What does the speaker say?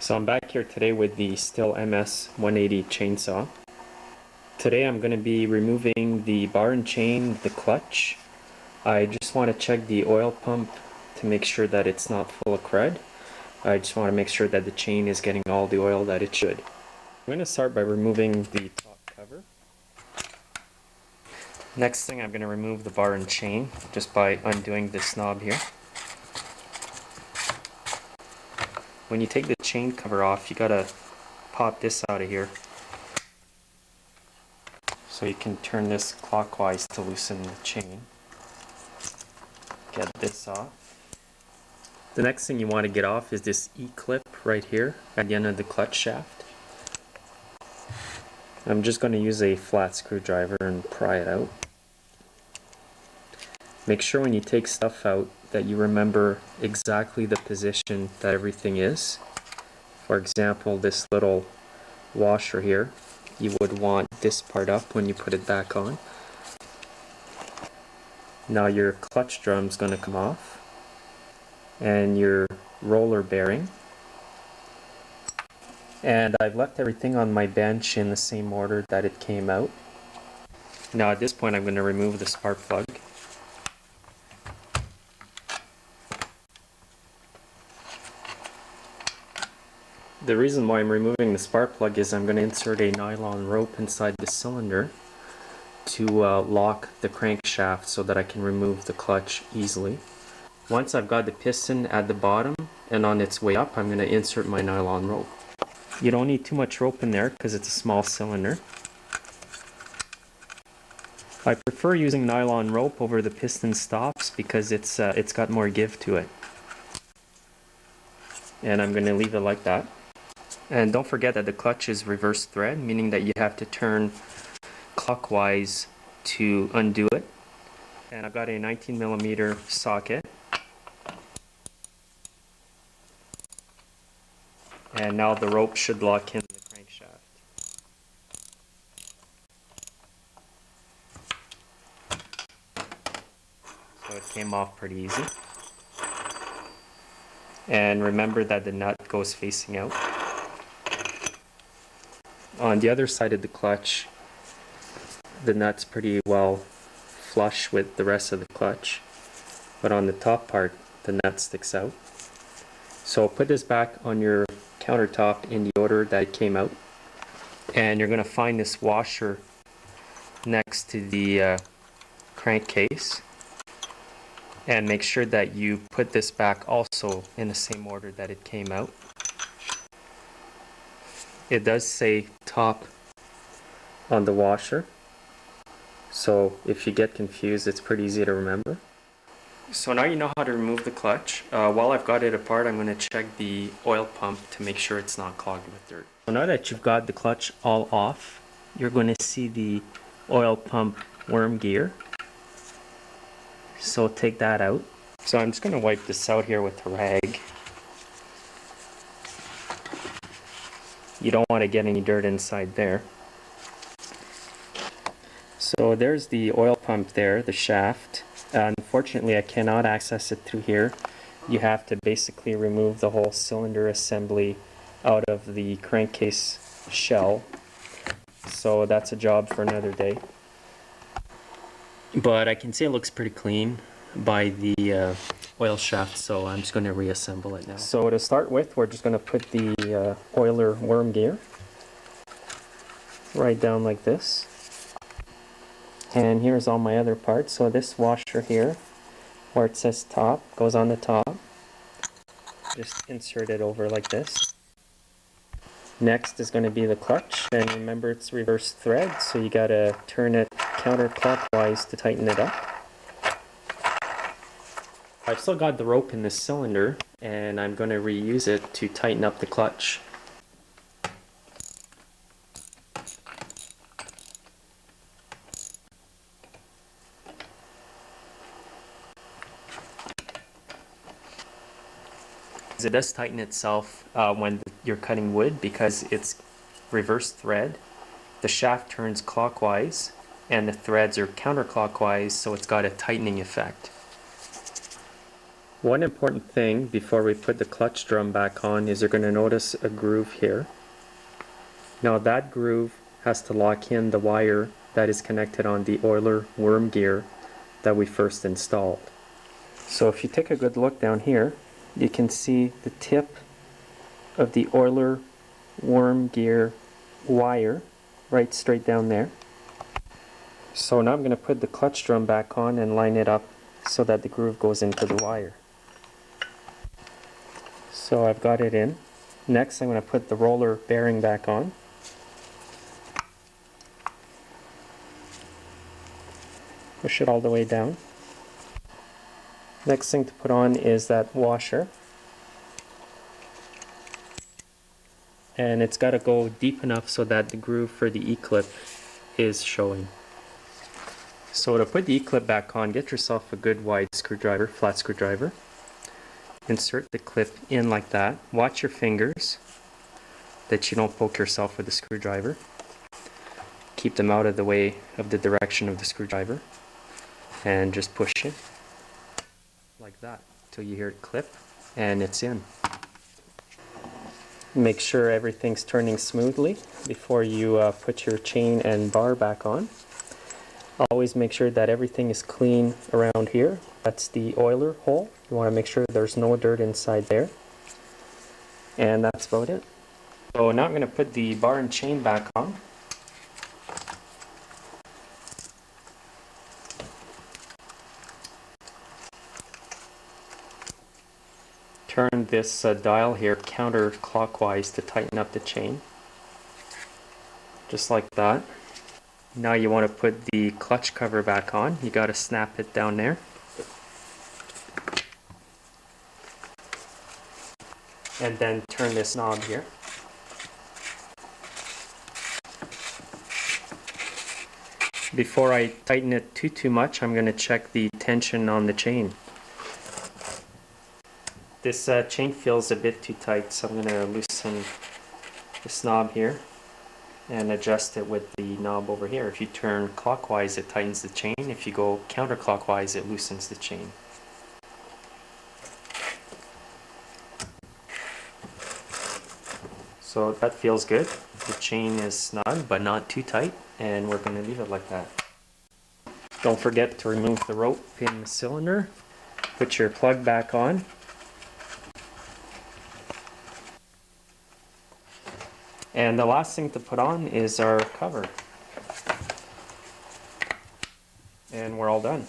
So I'm back here today with the STIHL MS 180 chainsaw. Today I'm going to be removing the bar and chain, the clutch. I just want to check the oil pump to make sure that it's not full of crud. I just want to make sure that the chain is getting all the oil that it should. I'm going to start by removing the top cover. Next thing, I'm going to remove the bar and chain just by undoing this knob here. When you take the chain cover off, you gotta pop this out of here. So you can turn this clockwise to loosen the chain. Get this off. The next thing you want to get off is this E-clip right here at the end of the clutch shaft. I'm just going to use a flat screwdriver and pry it out. Make sure when you take stuff out that you remember exactly the position that everything is. For example, this little washer here, you would want this part up when you put it back on. Now your clutch drum is going to come off, and your roller bearing. And I've left everything on my bench in the same order that it came out. Now at this point I'm going to remove the spark plug. The reason why I'm removing the spark plug is I'm going to insert a nylon rope inside the cylinder to lock the crankshaft so that I can remove the clutch easily. Once I've got the piston at the bottom and on its way up, I'm going to insert my nylon rope. You don't need too much rope in there because it's a small cylinder. I prefer using nylon rope over the piston stops because it's got more give to it. And I'm going to leave it like that. And don't forget that the clutch is reverse thread, meaning that you have to turn clockwise to undo it. And I've got a 19mm socket. And now the rope should lock in the crankshaft. So it came off pretty easy. And remember that the nut goes facing out. On the other side of the clutch, the nut's pretty well flush with the rest of the clutch, but on the top part, the nut sticks out. So put this back on your countertop in the order that it came out, and you're going to find this washer next to the crankcase, and make sure that you put this back also in the same order that it came out. It does say top on the washer, so if you get confused, it's pretty easy to remember. So now you know how to remove the clutch. While I've got it apart, I'm going to check the oil pump to make sure it's not clogged with dirt. So now that you've got the clutch all off, you're going to see the oil pump worm gear. So take that out. So I'm just going to wipe this out here with a rag. You don't want to get any dirt inside there. So there's the oil pump there, the shaft. Unfortunately, I cannot access it through here. You have to basically remove the whole cylinder assembly out of the crankcase shell. So that's a job for another day. But I can see it looks pretty clean by the oil shaft, so I'm just going to reassemble it now. So to start with, we're just going to put the oiler worm gear right down like this. And here's all my other parts. So this washer here, where it says top, goes on the top. Just insert it over like this. Next is going to be the clutch, and remember it's reverse thread, so you gotta turn it counterclockwise to tighten it up. I've still got the rope in this cylinder, and I'm going to reuse it to tighten up the clutch. It does tighten itself when you're cutting wood because it's reverse thread. The shaft turns clockwise and the threads are counterclockwise, so it's got a tightening effect. One important thing before we put the clutch drum back on is you're going to notice a groove here. Now that groove has to lock in the wire that is connected on the oiler worm gear that we first installed. So if you take a good look down here, you can see the tip of the oiler worm gear wire right straight down there. So now I'm going to put the clutch drum back on and line it up so that the groove goes into the wire. So I've got it in. Next I'm going to put the roller bearing back on. Push it all the way down. Next thing to put on is that washer. And it's got to go deep enough so that the groove for the E-clip is showing. So to put the E-clip back on, get yourself a good wide screwdriver, flat screwdriver. Insert the clip in like that. Watch your fingers that you don't poke yourself with the screwdriver. Keep them out of the way of the direction of the screwdriver. And just push it like that till you hear it clip and it's in. Make sure everything's turning smoothly before you put your chain and bar back on. Always make sure that everything is clean around here. That's the oiler hole. You want to make sure there's no dirt inside there. And that's about it. So now I'm going to put the bar and chain back on. Turn this dial here counterclockwise to tighten up the chain. Just like that. Now you want to put the clutch cover back on. You got to snap it down there. And then turn this knob here. Before I tighten it too much, I'm going to check the tension on the chain. This chain feels a bit too tight, so I'm going to loosen this knob here and adjust it with the knob over here. If you turn clockwise, it tightens the chain. If you go counterclockwise, it loosens the chain. So that feels good. The chain is snug but not too tight, and we're going to leave it like that. Don't forget to remove the rope in the cylinder. Put your plug back on. And the last thing to put on is our cover. And we're all done.